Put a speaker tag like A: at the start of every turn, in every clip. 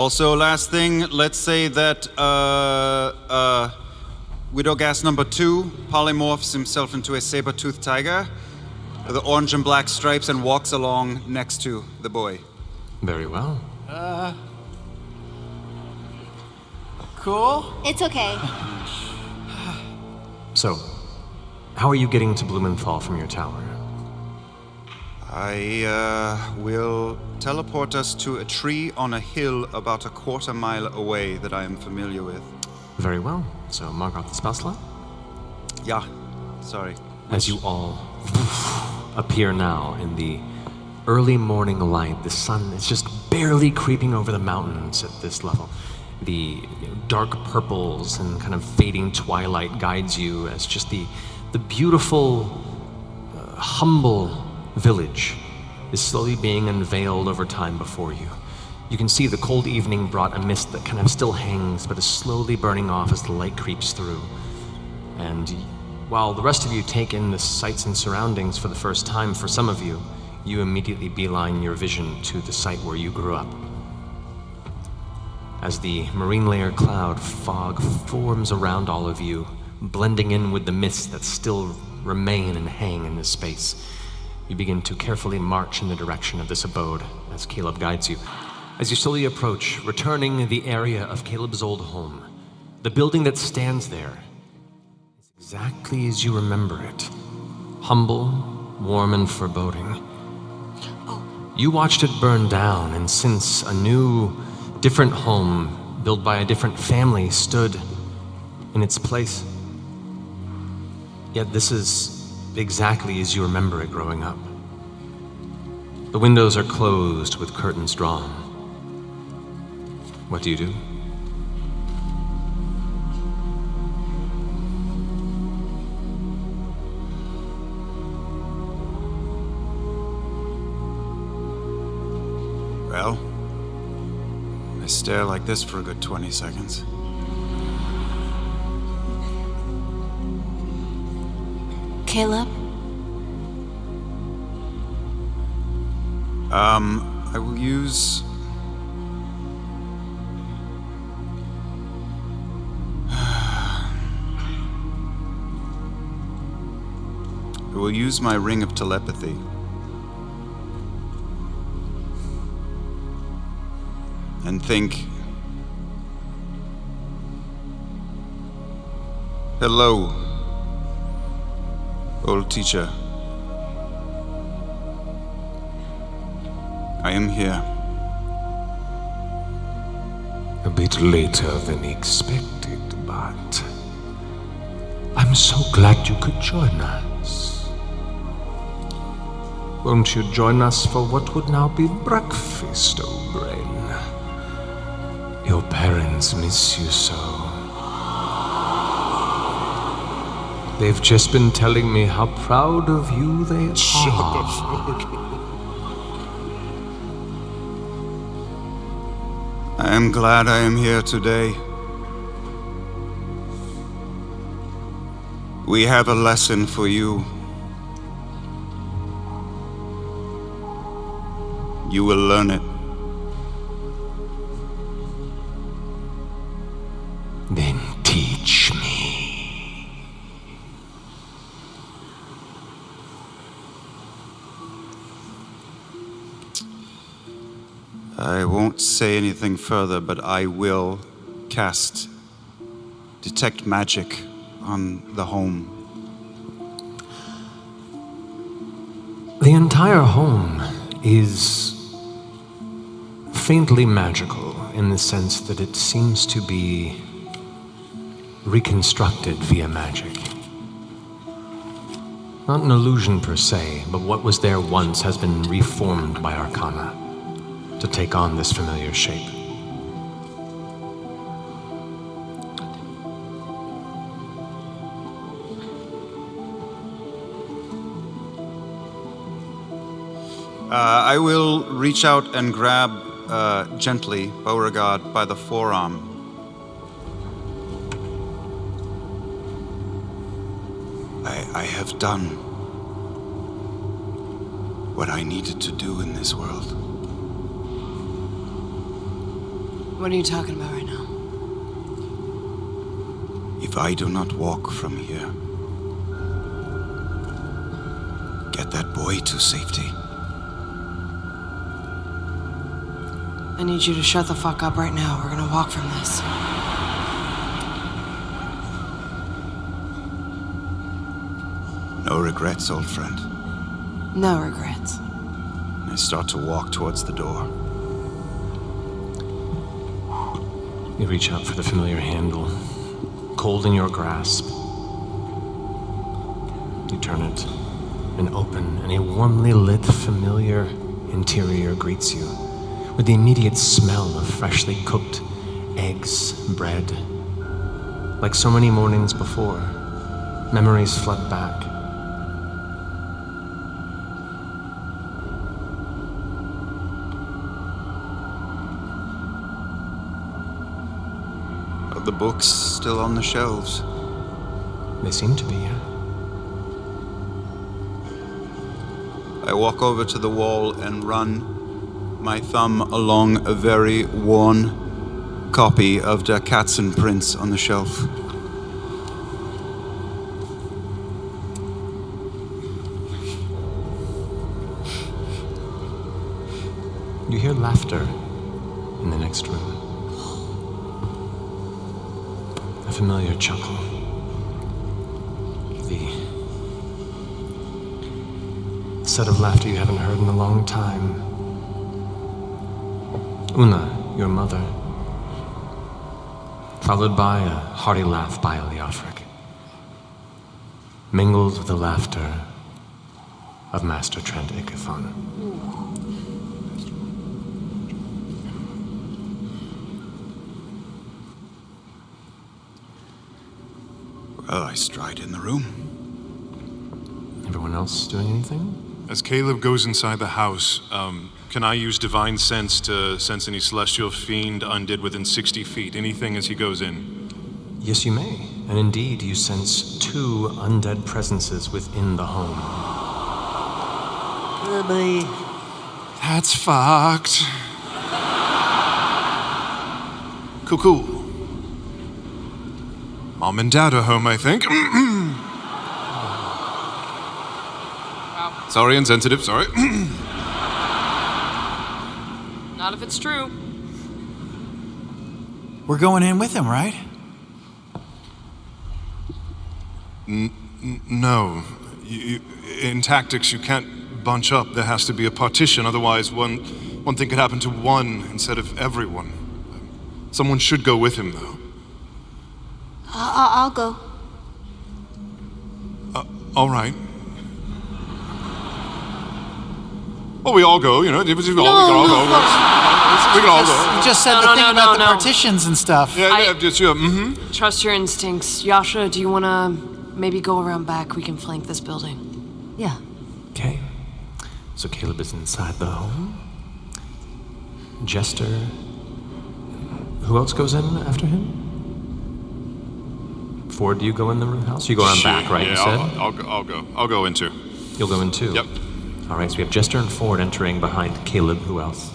A: Also, last thing, let's say that Widowgas number 2 polymorphs himself into a saber-toothed tiger with the orange and black stripes and walks along next to the boy.
B: Very well.
C: Cool?
D: It's okay.
B: So, how are you getting to Blumenthal from your tower?
A: I will teleport us to a tree on a hill about a quarter mile away that I am familiar with.
B: Very well. So, mark off the spell slot.
A: Yeah, sorry.
B: As you all appear now in the early morning light, the sun is just barely creeping over the mountains at this level. The dark purples and kind of fading twilight guides you as just the beautiful, humble village is slowly being unveiled over time before you. You can see the cold evening brought a mist that kind of still hangs, but is slowly burning off as the light creeps through. And while the rest of you take in the sights and surroundings for the first time, for some of you, you immediately beeline your vision to the site where you grew up. As the marine layer cloud fog forms around all of you, blending in with the mists that still remain and hang in this space, you begin to carefully march in the direction of this abode as Caleb guides you. As you slowly approach, returning the area of Caleb's old home, the building that stands there is exactly as you remember it. Humble, warm, and foreboding. You watched it burn down, and since a new, different home built by a different family stood in its place. Yet this is exactly as you remember it growing up. The windows are closed with curtains drawn. What do you do?
A: Well, I stare like this for a good 20 seconds.
D: Caleb?
A: I will use... I will use my ring of telepathy. And think... Hello, old teacher. I am here.
E: A bit later than expected, but I'm so glad you could join us. Won't you join us for what would now be breakfast, old brain? Your parents miss you so. They've just been telling me how proud of you they are.
A: I am glad I am here today. We have a lesson for you. You will learn it.
E: Then teach me.
A: I won't say anything further, but I will cast Detect Magic on the home.
B: The entire home is faintly magical in the sense that it seems to be reconstructed via magic. Not an illusion per se, but what was there once has been reformed by Arcana to take on this familiar shape.
A: I will reach out and grab gently Beauregard by the forearm. I have done what I needed to do in this world.
C: What are you talking about right now?
A: If I do not walk from here, get that boy to safety.
C: I need you to shut the fuck up right now. We're gonna walk from this.
A: No regrets, old friend.
C: No regrets.
A: I start to walk towards the door.
B: You reach out for the familiar handle, cold in your grasp. You turn it and open, and a warmly lit, familiar interior greets you with the immediate smell of freshly cooked eggs, bread. Like so many mornings before, memories flood back.
A: Are the books still on the shelves?
B: They seem to be, yeah.
A: I walk over to the wall and run my thumb along a very worn copy of Der Katzenprinz on the shelf.
B: You hear laughter in the next room. A familiar chuckle. The set of laughter you haven't heard in a long time. Una, your mother, followed by a hearty laugh by Leofric, mingled with the laughter of Master Trent Ikithon.
A: Well, I stride in the room.
B: Everyone else doing anything?
F: As Caleb goes inside the house, can I use Divine Sense to sense any celestial fiend, undead within 60 feet? Anything as he goes in?
B: Yes, you may. And indeed, you sense 2 undead presences within the home.
F: That's fucked. Cool. Mom and Dad are home, I think. Sorry, insensitive, sorry.
C: Not if it's true.
G: We're going in with him, right?
F: No. In tactics, you can't bunch up. There has to be a partition, otherwise one thing could happen to one instead of everyone. Someone should go with him, though.
D: I'll go.
F: All right. Well, we all go, you know. We can all go. We can all go.
G: You just said the thing about the partitions and stuff.
F: Yeah,
C: Trust your instincts. Yasha, do you want to maybe go around back? We can flank this building.
D: Yeah.
B: Okay. So Caleb is inside the home. Jester. Who else goes in after him? Ford, do you go in the room house? You go around back, right?
F: Yeah,
B: you said?
F: I'll go. I'll go in too.
B: You'll go in too?
F: Yep.
B: All right, so we have Jester and Ford entering behind Caleb. Who else?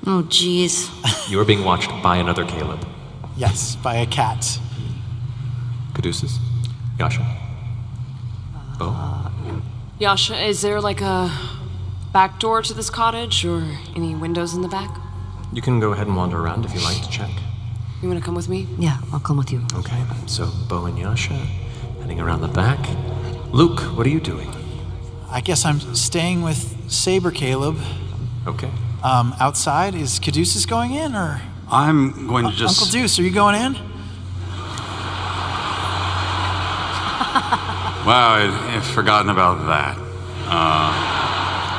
D: Oh, jeez.
B: You are being watched by another Caleb.
G: Yes, by a cat.
B: Caduceus? Yasha? Bo?
C: Yasha, is there like a back door to this cottage or any windows in the back?
B: You can go ahead and wander around if you like to check.
C: You want to come with me?
D: Yeah, I'll come with you.
B: Okay, so Bo and Yasha heading around the back. Luke, what are you doing?
G: I guess I'm staying with Saber Caleb.
B: Okay.
G: Outside, is Caduceus going in, or?
A: I'm going to just...
G: Uncle Deuce, are you going in?
H: Wow, I'd forgotten about that.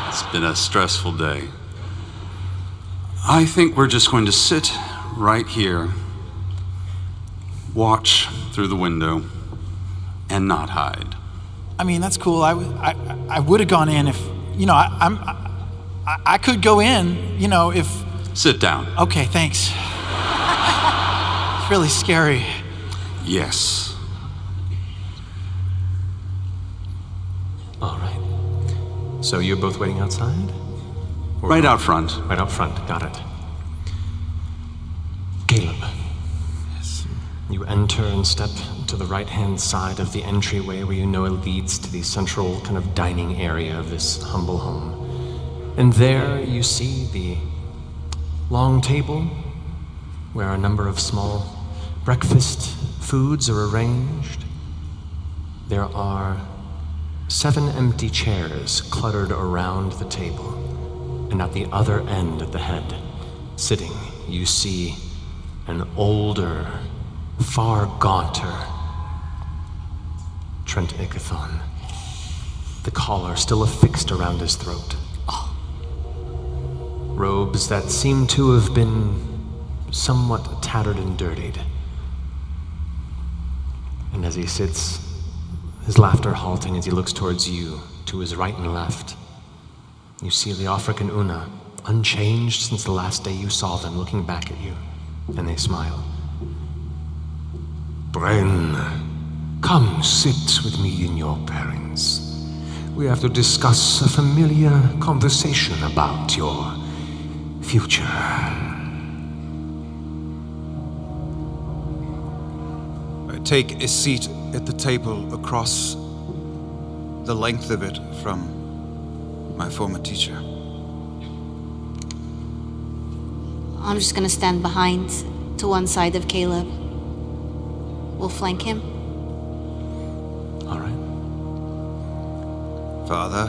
H: It's been a stressful day. I think we're just going to sit right here, watch through the window, and not hide.
G: I mean, that's cool. I would have gone in if, you know, I could go in, you know, if...
H: Sit down.
G: Okay, thanks. It's really scary.
H: Yes.
B: All right. So you're both waiting outside? Or
H: Right out front.
B: Right out front, got it. You enter and step to the right-hand side of the entryway where you know it leads to the central kind of dining area of this humble home. And there you see the long table where a number of small breakfast foods are arranged. There are 7 empty chairs cluttered around the table. And at the other end of the head, sitting, you see an older, far gaunter Trent Ikithon, the collar still affixed around his throat. Robes that seem to have been somewhat tattered and dirtied. And as he sits, his laughter halting as he looks towards you, to his right and left, you see Leofric and Una, unchanged since the last day you saw them, looking back at you, and they smile.
E: Bren, come sit with me and your parents. We have to discuss a familiar conversation about your future.
A: I take a seat at the table across the length of it from my former teacher.
D: I'm just gonna stand behind to one side of Caleb. We'll flank him.
B: All right.
A: Father,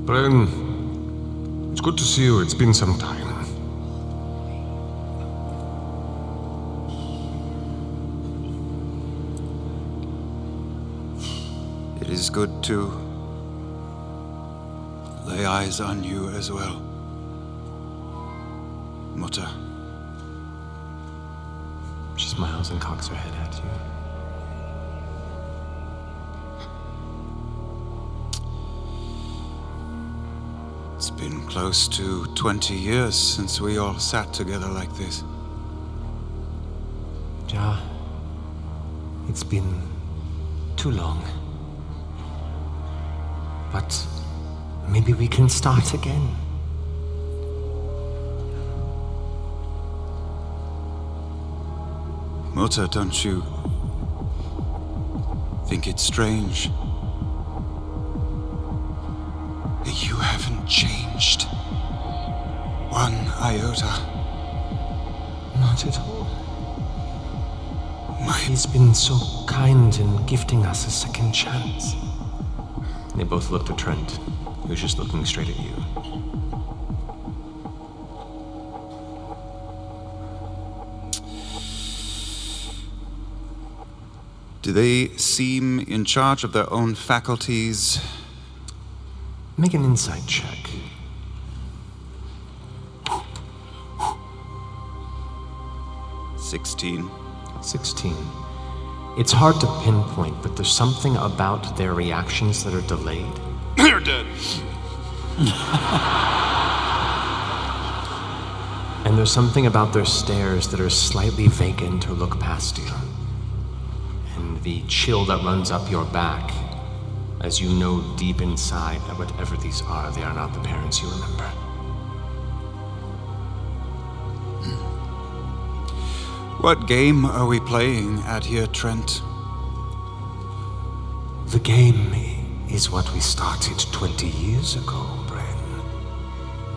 E: Bren, it's good to see you. It's been some time.
A: it is good to lay eyes on you as well, Mutter.
B: She smiles and cocks her head at you.
A: It's been close to 20 years since we all sat together like this.
B: Ja, it's been too long. But maybe we can start again.
A: Mutter, don't you think it's strange that you haven't changed one iota?
B: Not at all. He's been so kind in gifting us a second chance. They both looked at Trent, who's just looking straight at you.
A: Do they seem in charge of their own faculties?
B: Make an insight check.
A: "16.
B: 16. It's hard to pinpoint, but there's something about their reactions that are delayed.
F: They're dead.
B: And there's something about their stares that are slightly vacant or look past you. And the chill that runs up your back, as you know deep inside that whatever these are, they are not the parents you remember.
A: What game are we playing at here, Trent?
E: The game is what we started 20 years ago, Bren.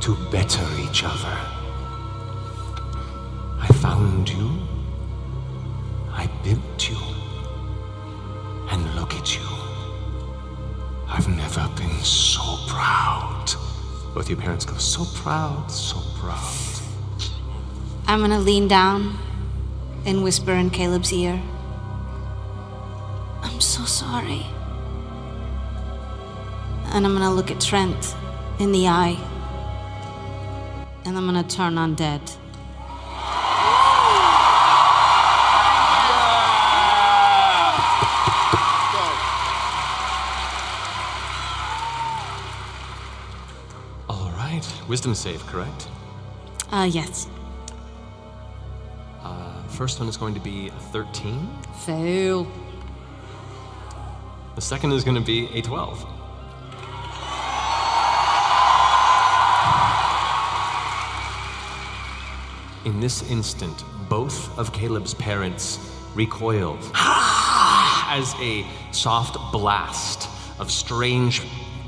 E: To better each other. I found you. I built you. And look at you. I've never been so proud.
B: Both your parents go, so proud, so proud.
D: I'm gonna lean down and whisper in Caleb's ear. I'm so sorry. And I'm gonna look at Trent in the eye. And I'm gonna turn undead.
B: All right, wisdom save, correct?
D: Yes.
B: First one is going to be a 13.
D: Fail.
B: The second is going to be a 12. In this instant, both of Caleb's parents recoil as a soft blast of strange,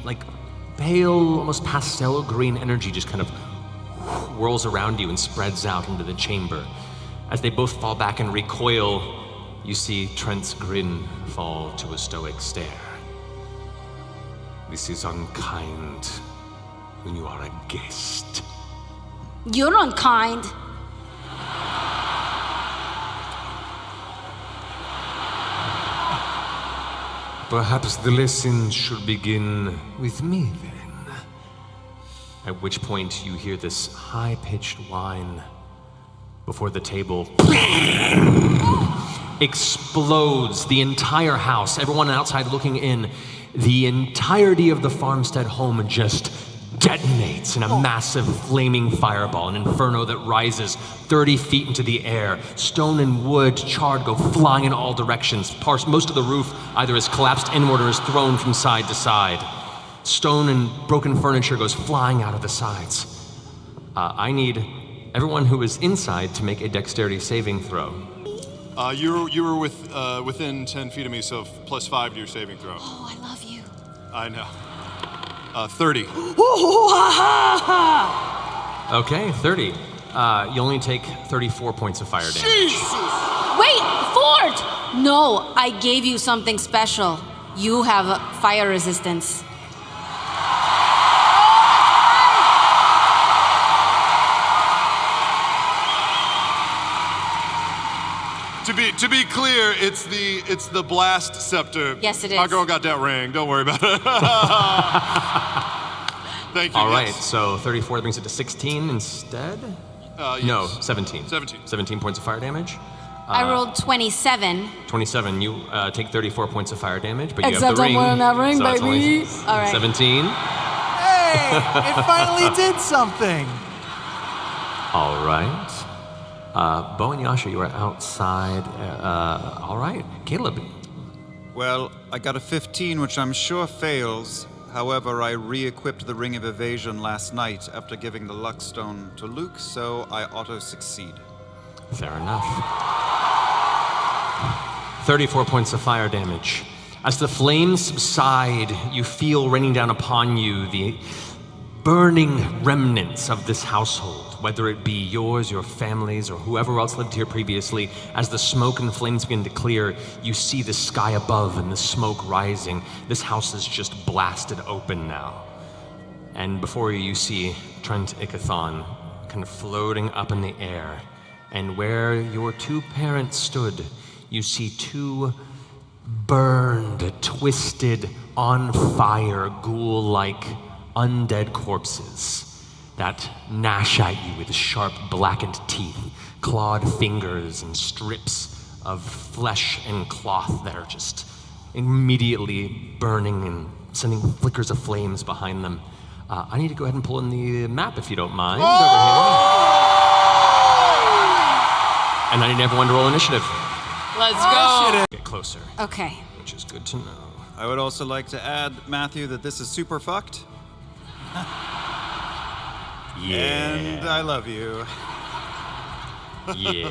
B: like pale, almost pastel green energy just kind of whirls around you and spreads out into the chamber. As they both fall back and recoil, you see Trent's grin fall to a stoic stare.
E: This is unkind when you are a guest.
D: You're unkind.
E: Perhaps the lesson should begin with me then.
B: At which point you hear this high-pitched whine before the table explodes. The entire house, everyone outside looking in, the entirety of the farmstead home just detonates in a massive flaming fireball, an inferno that rises 30 feet into the air. Stone and wood, charred, go flying in all directions. Most of the roof either is collapsed inward or is thrown from side to side. Stone and broken furniture goes flying out of the sides. I need everyone who is inside to make a dexterity saving throw.
F: You were within 10 feet of me, so +5 to your saving throw.
D: Oh, I love you.
F: I know. 30.
B: Okay, 30. You only take 34 points of fire damage.
D: Wait, Fort! No, I gave you something special. You have fire resistance.
F: To be clear, it's the blast scepter.
D: Yes, it is.
F: Our girl got that ring. Don't worry about it. Thank you.
B: All right,
F: yes.
B: so 34 brings it to 16 instead?
F: Yes.
B: No, 17.
F: 17.
B: 17 points of fire damage.
D: I rolled 27.
B: 27, you take 34 points of fire damage, but you
C: Except
B: have the
C: I'm
B: ring.
C: wearing that ring,
B: so that's
C: baby.
B: only
D: All right.
B: 17.
G: Hey, it finally did something.
B: All right. Bo and Yasha, you are outside. All right. Caleb.
A: Well, I got a 15, which I'm sure fails. However, I re-equipped the Ring of Evasion last night after giving the Luck Stone to Luke, so I auto-succeed.
B: Fair enough. 34 points of fire damage. As the flames subside, you feel raining down upon you the burning remnants of this household, whether it be yours, your family's, or whoever else lived here previously. As the smoke and flames begin to clear, you see the sky above and the smoke rising. This house is just blasted open now. And before you see Trent Ikithon kind of floating up in the air. And where your two parents stood, you see two burned, twisted, on fire, ghoul-like undead corpses that gnash at you with sharp, blackened teeth, clawed fingers, and strips of flesh and cloth that are just immediately burning and sending flickers of flames behind them. I need to go ahead and pull in the map, if you don't mind, over here. And I need everyone to roll initiative.
C: Let's go.
B: Get closer,
D: Okay.
B: which is good to know.
A: I would also like to add, Matthew, that this is super fucked.
B: Yeah.
A: And I love you.
B: Yeah.